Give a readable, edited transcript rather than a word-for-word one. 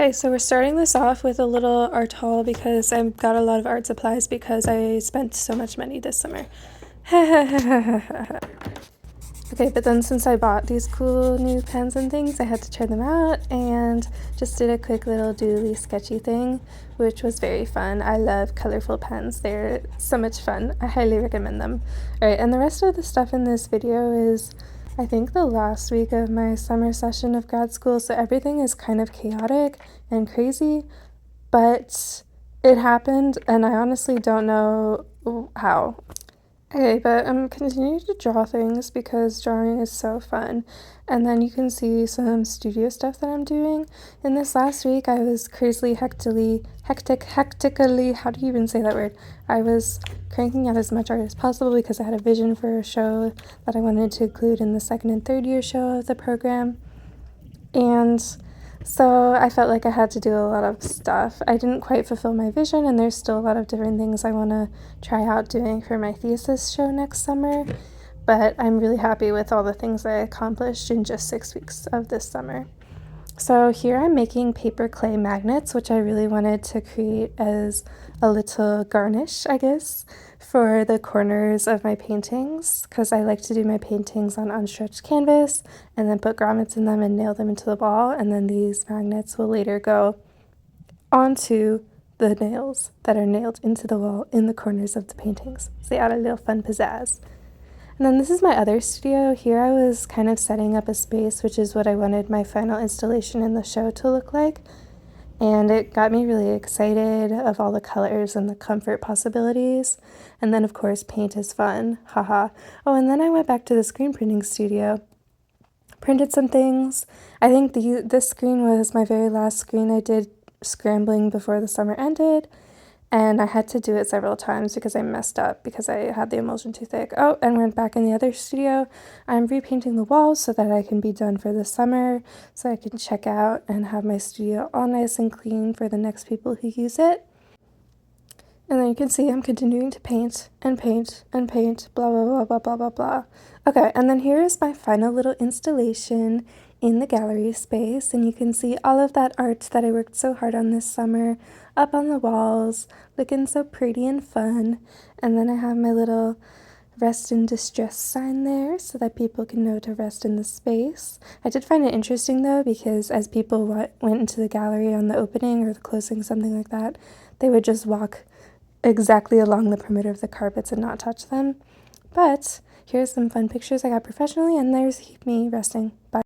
Okay, so we're starting this off with a little art haul because I've got a lot of art supplies because I spent so much money this summer. Okay, but then since I bought these cool new pens and things, I had to try them out and just did a quick little doodly sketchy thing, which was very fun. I love colorful pens. They're so much fun. I highly recommend them. Alright, and the rest of the stuff in this video is I think the last week of my summer session of grad school, so everything is kind of chaotic and crazy, but it happened and I honestly don't know how. Okay, but I'm continuing to draw things because drawing is so fun. And then you can see some studio stuff that I'm doing. In this last week, I was crazily hectically, how do you even say that word? I was cranking out as much art as possible because I had a vision for a show that I wanted to include in the second and third year show of the program. And so I felt like I had to do a lot of stuff. I didn't quite fulfill my vision, and there's still a lot of different things I want to try out doing for my thesis show next summer, but I'm really happy with all the things I accomplished in just 6 weeks of this summer. So here I'm making paper clay magnets, which I really wanted to create as a little garnish, I guess, for the corners of my paintings, because I like to do my paintings on unstretched canvas and then put grommets in them and nail them into the wall, and then these magnets will later go onto the nails that are nailed into the wall in the corners of the paintings. So they add a little fun pizzazz. And then this is my other studio. Here I was kind of setting up a space, which is what I wanted my final installation in the show to look like. And it got me really excited of all the colors and the comfort possibilities. And then of course paint is fun, haha. Oh, and then I went back to the screen printing studio, printed some things. I think this screen was my very last screen I did scrambling before the summer ended. And I had to do it several times because I messed up because I had the emulsion too thick. Oh, and went back in the other studio. I'm repainting the walls so that I can be done for the summer, so I can check out and have my studio all nice and clean for the next people who use it. And then you can see I'm continuing to paint and paint and paint, blah, blah, blah, blah, blah, blah, blah. Okay, and then here is my final little installation in the gallery space, and you can see all of that art that I worked so hard on this summer up on the walls, looking so pretty and fun. And then I have my little rest in distress sign there so that people can know to rest in the space. I did find it interesting though, because as people went into the gallery on the opening or the closing, something like that, they would just walk exactly along the perimeter of the carpets and not touch them. But here's some fun pictures I got professionally, and there's me resting. Bye.